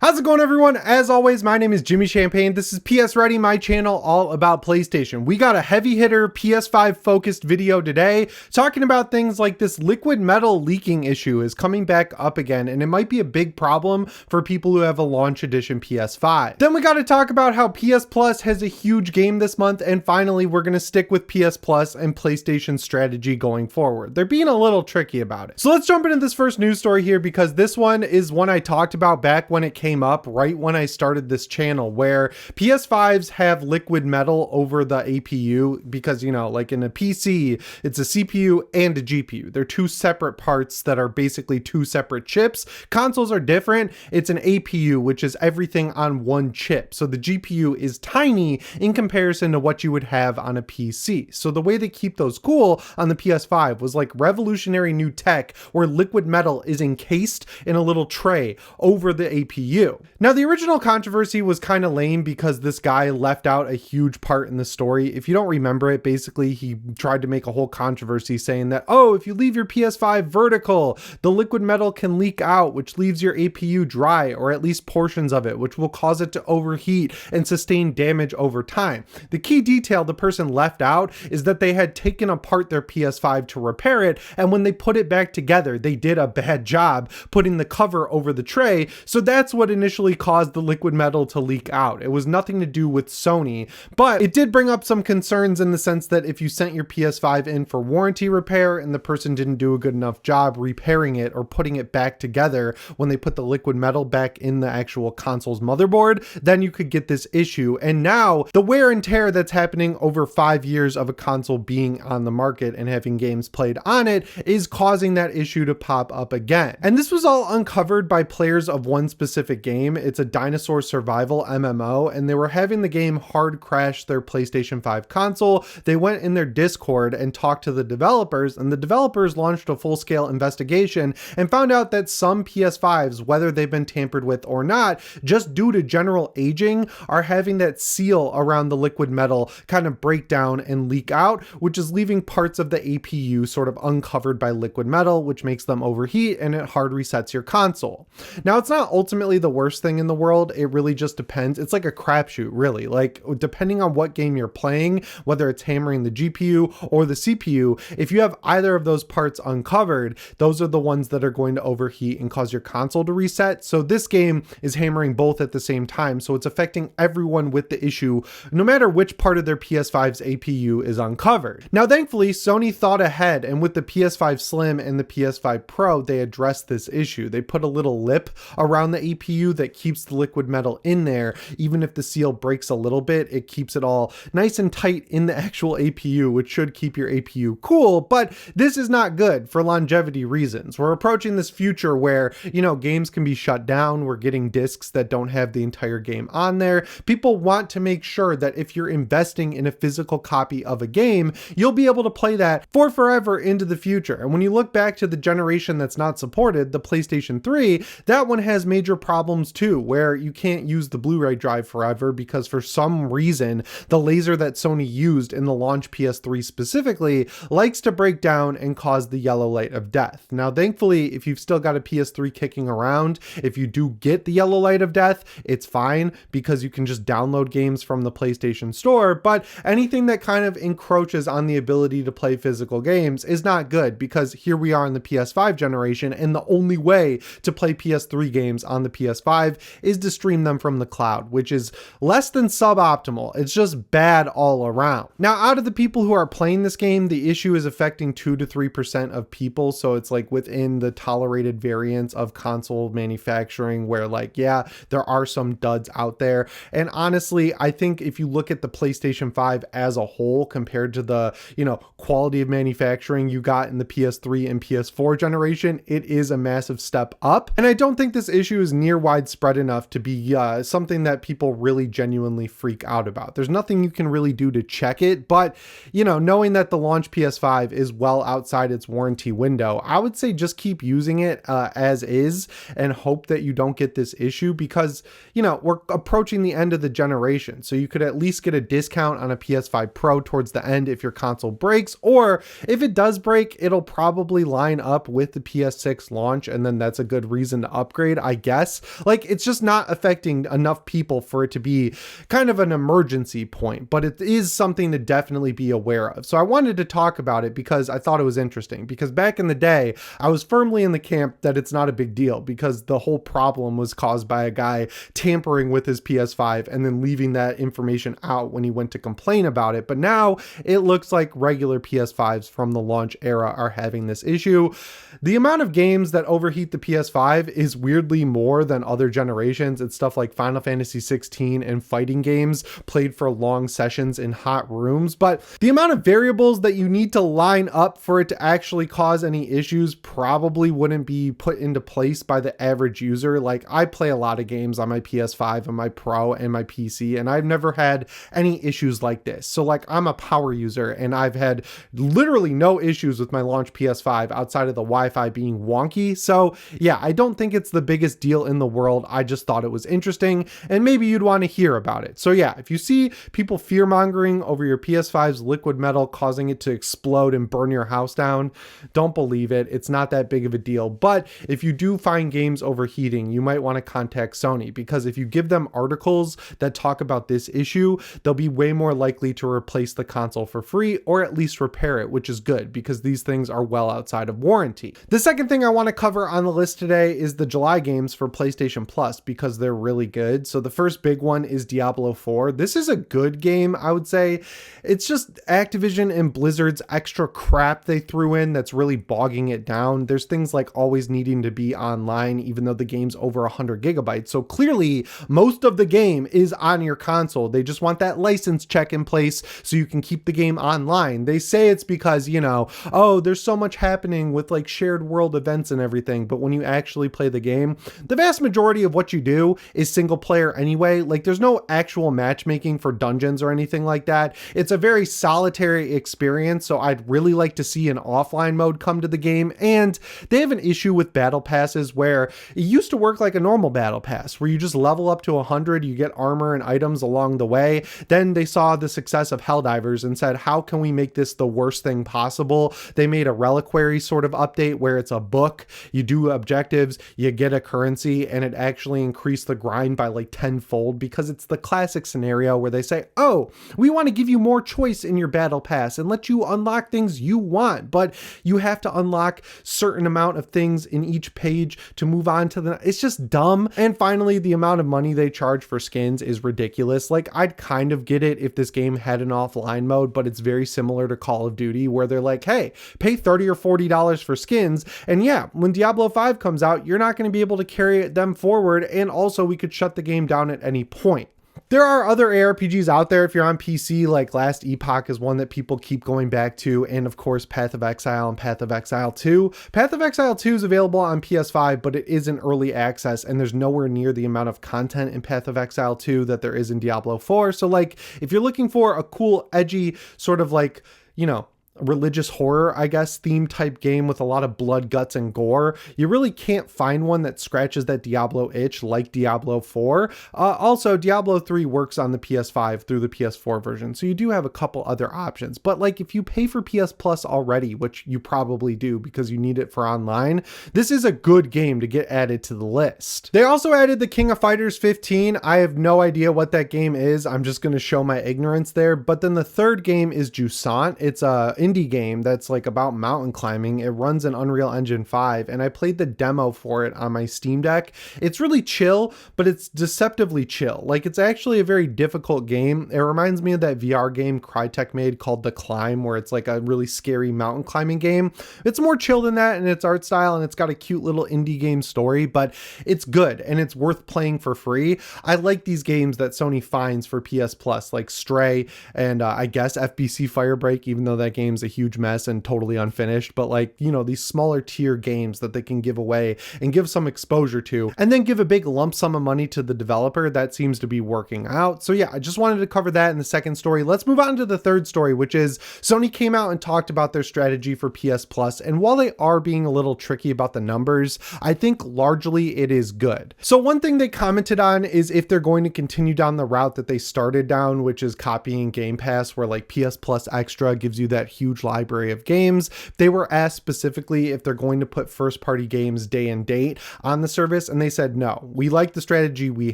How's it going, everyone? As always, my name is Jimmy Champagne. This is PSReady, my channel all about PlayStation. We got a heavy hitter PS5 focused video today talking about things like this liquid metal leaking issue is coming back up again, and it might be a big problem for people who have a launch edition PS5. Then we got to talk about how PS Plus has a huge game this month, and finally we're going to stick with PS Plus and PlayStation's strategy going forward. They're being a little tricky about it. So let's jump into this first news story here, because this one is one I talked about back when it came up right when I started this channel, where PS5s have liquid metal over the APU because, you know, like in a PC, it's a CPU and a GPU. They're two separate parts that are basically two separate chips. Consoles are different. It's an APU, which is everything on one chip. So the GPU is tiny in comparison to what you would have on a PC. So the way they keep those cool on the PS5 was like revolutionary new tech where liquid metal is encased in a little tray over the APU. Now, the original controversy was kind of lame because this guy left out a huge part in the story. If you don't remember it, basically he tried to make a whole controversy saying that, oh, if you leave your PS5 vertical, the liquid metal can leak out, which leaves your APU dry, or at least portions of it, which will cause it to overheat and sustain damage over time. The key detail the person left out is that they had taken apart their PS5 to repair it, and when they put it back together, they did a bad job putting the cover over the tray, so that's what initially caused the liquid metal to leak out. It was nothing to do with Sony, but it did bring up some concerns in the sense that if you sent your PS5 in for warranty repair and the person didn't do a good enough job repairing it or putting it back together when they put the liquid metal back in the actual console's motherboard, then you could get this issue. And now the wear and tear that's happening over 5 years of a console being on the market and having games played on it is causing that issue to pop up again. And this was all uncovered by players of one specific game. It's a dinosaur survival MMO, and they were having the game hard crash their PlayStation 5 console. They went in their Discord and talked to the developers, and the developers launched a full-scale investigation and found out that some PS5s, whether they've been tampered with or not, just due to general aging, are having that seal around the liquid metal kind of break down and leak out, which is leaving parts of the APU sort of uncovered by liquid metal, which makes them overheat and it hard resets your console. Now, it's not ultimately the worst thing in the world. It really just depends. It's like a crapshoot, really. Like, depending on what game you're playing, whether it's hammering the GPU or the CPU, if you have either of those parts uncovered, those are the ones that are going to overheat and cause your console to reset. So this game is hammering both at the same time. So it's affecting everyone with the issue, no matter which part of their PS5's APU is uncovered. Now, thankfully, Sony thought ahead, and with the PS5 Slim and the PS5 Pro, they addressed this issue. They put a little lip around the APU that keeps the liquid metal in there. Even if the seal breaks a little bit, it keeps it all nice and tight in the actual APU, which should keep your APU cool. But this is not good for longevity reasons. We're approaching this future where, you know, games can be shut down. We're getting discs that don't have the entire game on there. People want to make sure that if you're investing in a physical copy of a game, you'll be able to play that for forever into the future. And when you look back to the generation that's not supported, the PlayStation 3, that one has major problems too, where you can't use the Blu-ray drive forever because for some reason, the laser that Sony used in the launch PS3 specifically likes to break down and cause the yellow light of death. Now, thankfully, if you've still got a PS3 kicking around, if you do get the yellow light of death, it's fine because you can just download games from the PlayStation Store, but anything that kind of encroaches on the ability to play physical games is not good, because here we are in the PS5 generation, and the only way to play PS3 games on the PS5 is to stream them from the cloud, which is less than suboptimal. It's just bad all around. Now, out of the people who are playing this game, the issue is affecting 2 to 3% of people, so it's like within the tolerated variance of console manufacturing, where like, yeah, there are some duds out there. And honestly, I think if you look at the PlayStation 5 as a whole compared to the, you know, quality of manufacturing you got in the PS3 and PS4 generation, it is a massive step up. And I don't think this issue is near widespread enough to be something that people really genuinely freak out about. There's nothing you can really do to check it, but, you know, knowing that the launch PS5 is well outside its warranty window, I would say just keep using it as is and hope that you don't get this issue, because, you know, we're approaching the end of the generation. So you could at least get a discount on a PS5 Pro towards the end if your console breaks, or if it does break, it'll probably line up with the PS6 launch, and then that's a good reason to upgrade, I guess. Like, it's just not affecting enough people for it to be kind of an emergency point, but it is something to definitely be aware of. So I wanted to talk about it because I thought it was interesting, because back in the day, I was firmly in the camp that it's not a big deal because the whole problem was caused by a guy tampering with his PS5 and then leaving that information out when he went to complain about it. But now it looks like regular PS5s from the launch era are having this issue. The amount of games that overheat the PS5 is weirdly more than other generations. It's stuff like Final Fantasy 16 and fighting games played for long sessions in hot rooms. But the amount of variables that you need to line up for it to actually cause any issues probably wouldn't be put into place by the average user. Like, I play a lot of games on my PS5 and my Pro and my PC, and I've never had any issues like this. So like, I'm a power user and I've had literally no issues with my launch PS5 outside of the Wi-Fi being wonky. So yeah, I don't think it's the biggest deal in the world. I just thought it was interesting and maybe you'd want to hear about it. So yeah, if you see people fear mongering over your PS5's liquid metal causing it to explode and burn your house down, don't believe it. It's not that big of a deal. But if you do find games overheating, you might want to contact Sony, because if you give them articles that talk about this issue, they'll be way more likely to replace the console for free or at least repair it, which is good because these things are well outside of warranty. The second thing I want to cover on the list today is the July games for PlayStation Plus, because they're really good. So the first big one is Diablo 4. This is a good game, I would say. It's just Activision and Blizzard's extra crap they threw in that's really bogging it down. There's things like always needing to be online, even though the game's over 100 gigabytes. So clearly most of the game is on your console. They just want that license check in place so you can keep the game online. They say it's because, you know, oh, there's so much happening with like shared world events and everything. But when you actually play the game, the vast majority of what you do is single player anyway. Like, there's no actual matchmaking for dungeons or anything like that. It's a very solitary experience. So I'd really like to see an offline mode come to the game. And they have an issue with battle passes where it used to work like a normal battle pass where you just level up to 100, you get armor and items along the way. Then they saw the success of Helldivers and said, how can we make this the worst thing possible? They made a reliquary sort of update where it's a book, you do objectives, you get a currency, and it actually increased the grind by like tenfold, because it's the classic scenario where they say, oh, we want to give you more choice in your battle pass and let you unlock things you want, but you have to unlock certain amount of things in each page to move on to the, it's just dumb. And finally, the amount of money they charge for skins is ridiculous. Like, I'd kind of get it if this game had an offline mode, but it's very similar to Call of Duty where they're like, hey, pay $30 or $40 for skins. And yeah, when Diablo 5 comes out, you're not going to be able to carry them forward. And also we could shut the game down at any point. There are other ARPGs out there if you're on PC, like Last Epoch is one that people keep going back to, and of course Path of Exile and Path of Exile 2. Path of Exile 2 is available on PS5, but it is in early access, and there's nowhere near the amount of content in Path of Exile 2 that there is in Diablo 4. So like, if you're looking for a cool, edgy, sort of like, you know, religious horror, I guess, theme type game with a lot of blood, guts, and gore, you really can't find one that scratches that Diablo itch like Diablo 4. Also, Diablo 3 works on the PS5 through the PS4 version, so you do have a couple other options. But like, if you pay for PS Plus already, which you probably do because you need it for online, this is a good game to get added to the list. They also added the King of Fighters 15. I have no idea what that game is. I'm just going to show my ignorance there. But then the third game is Jusant. It's a indie game that's like about mountain climbing. It runs in Unreal Engine 5, and I played the demo for it on my Steam Deck. It's really chill, but it's deceptively chill. Like, it's actually a very difficult game. It reminds me of that VR game Crytek made called The Climb, where it's like a really scary mountain climbing game. It's more chill than that in its art style, and it's got a cute little indie game story, but it's good and it's worth playing for free. I like these games that Sony finds for PS Plus, like Stray and I guess FBC Firebreak, even though that game's a huge mess and totally unfinished. But like, you know, these smaller tier games that they can give away and give some exposure to, and then give a big lump sum of money to the developer, that seems to be working out. So yeah, I just wanted to cover that in the second story. Let's move on to the third story, which is Sony came out and talked about their strategy for PS Plus. And while they are being a little tricky about the numbers, I think largely it is good. So one thing they commented on is if they're going to continue down the route that they started down, which is copying Game Pass, where like PS Plus Extra gives you that huge huge library of games. They were asked specifically if they're going to put first-party games day and date on the service, and they said no. We like the strategy we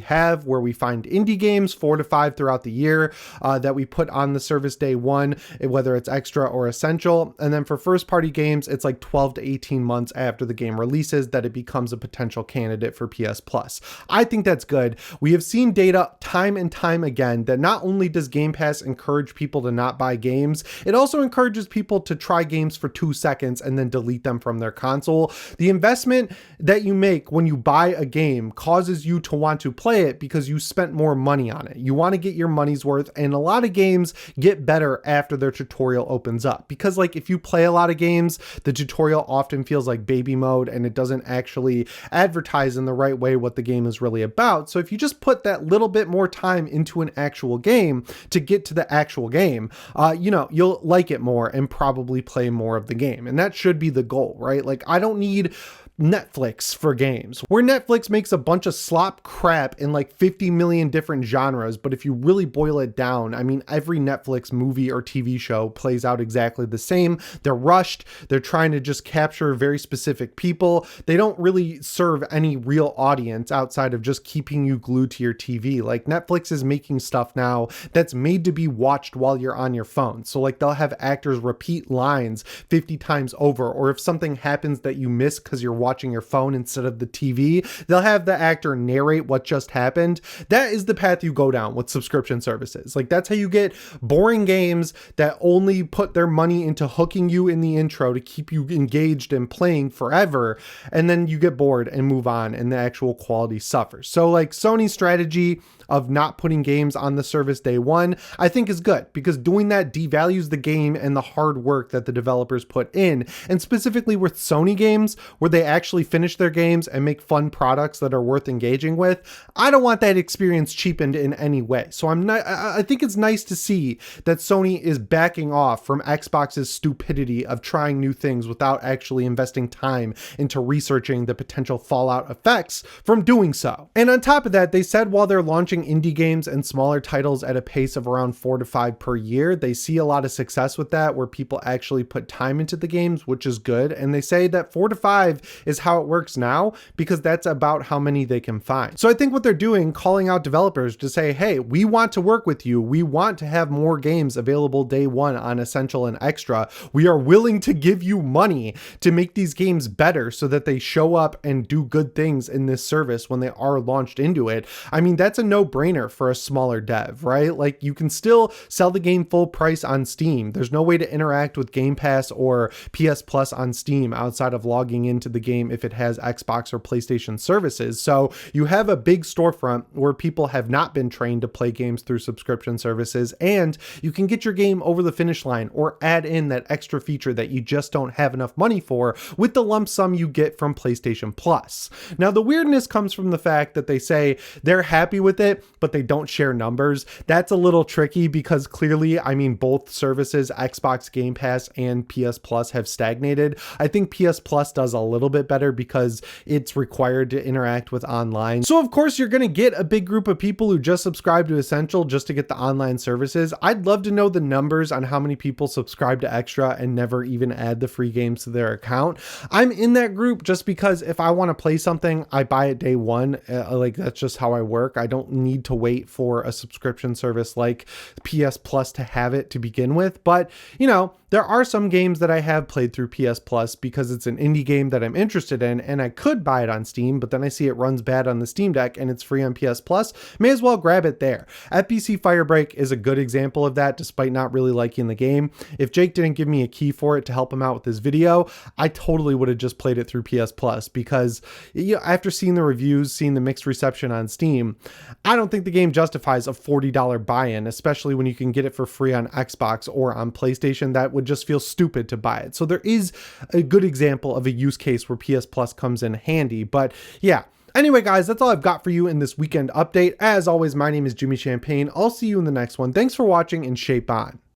have where we find indie games 4 to 5 throughout the year that we put on the service day one, whether it's extra or essential. And then for first-party games, it's like 12 to 18 months after the game releases that it becomes a potential candidate for PS Plus. I think that's good. We have seen data time and time again that not only does Game Pass encourage people to not buy games, it also encourages people to try games for 2 seconds and then delete them from their console. The investment that you make when you buy a game causes you to want to play it because you spent more money on it. You want to get your money's worth, and a lot of games get better after their tutorial opens up, because like if you play a lot of games, the tutorial often feels like baby mode and it doesn't actually advertise in the right way what the game is really about. So if you just put that little bit more time into an actual game to get to the actual game, you'll like it more and probably play more of the game. And that should be the goal, right? Like, I don't need Netflix for games, where Netflix makes a bunch of slop crap in like 50 million different genres. But if you really boil it down, I mean, every Netflix movie or TV show plays out exactly the same. They're rushed. They're trying to just capture very specific people. They don't really serve any real audience outside of just keeping you glued to your TV. Like, Netflix is making stuff now that's made to be watched while you're on your phone. So like, they'll have actors repeat lines 50 times over, or if something happens that you miss because you're watching your phone instead of the TV, they'll have the actor narrate what just happened. That is the path you go down with subscription services. Like, that's how you get boring games that only put their money into hooking you in the intro to keep you engaged and playing forever, and then you get bored and move on and the actual quality suffers. So like, Sony's strategy of not putting games on the service day one, I think is good, because doing that devalues the game and the hard work that the developers put in. And specifically with Sony games, where they actually finish their games and make fun products that are worth engaging with, I don't want that experience cheapened in any way. So I think it's nice to see that Sony is backing off from Xbox's stupidity of trying new things without actually investing time into researching the potential fallout effects from doing so. And on top of that, they said while they're launching indie games and smaller titles at a pace of around 4 to 5 per year, they see a lot of success with that, where people actually put time into the games, which is good. And they say that 4 to 5 is how it works now, because that's about how many they can find. So I think what they're doing, calling out developers to say, hey, we want to work with you. We want to have more games available day one on Essential and Extra. We are willing to give you money to make these games better so that they show up and do good things in this service when they are launched into it. I mean, that's a no-brainer for a smaller dev, right? Like, you can still sell the game full price on Steam. There's no way to interact with Game Pass or PS Plus on Steam outside of logging into the game if it has Xbox or PlayStation services. So you have a big storefront where people have not been trained to play games through subscription services, and you can get your game over the finish line or add in that extra feature that you just don't have enough money for with the lump sum you get from PlayStation Plus. Now, the weirdness comes from the fact that they say they're happy with it, but they don't share numbers. That's a little tricky, because clearly, I mean, both services, Xbox Game Pass and PS Plus, have stagnated. I think PS Plus does a little bit better because it's required to interact with online. So of course, you're going to get a big group of people who just subscribe to Essential just to get the online services. I'd love to know the numbers on how many people subscribe to Extra and never even add the free games to their account. I'm in that group just because if I want to play something, I buy it day one. Like, that's just how I work. I don't need to wait for a subscription service like PS Plus to have it to begin with. But, you know, there are some games that I have played through PS Plus because it's an indie game that I'm interested in, and I could buy it on Steam, but then I see it runs bad on the Steam Deck and it's free on PS Plus. May as well grab it there. FBC Firebreak is a good example of that, despite not really liking the game. If Jake didn't give me a key for it to help him out with this video, I totally would have just played it through PS Plus, because, you know, after seeing the reviews, seeing the mixed reception on Steam, I don't think the game justifies a $40 buy-in, especially when you can get it for free on Xbox or on PlayStation. That would just feel stupid to buy it. So there is a good example of a use case where PS Plus comes in handy. But yeah, anyway, guys, that's all I've got for you in this weekend update. As always, my name is Jimmy Champagne. I'll see you in the next one. Thanks for watching, and shape on.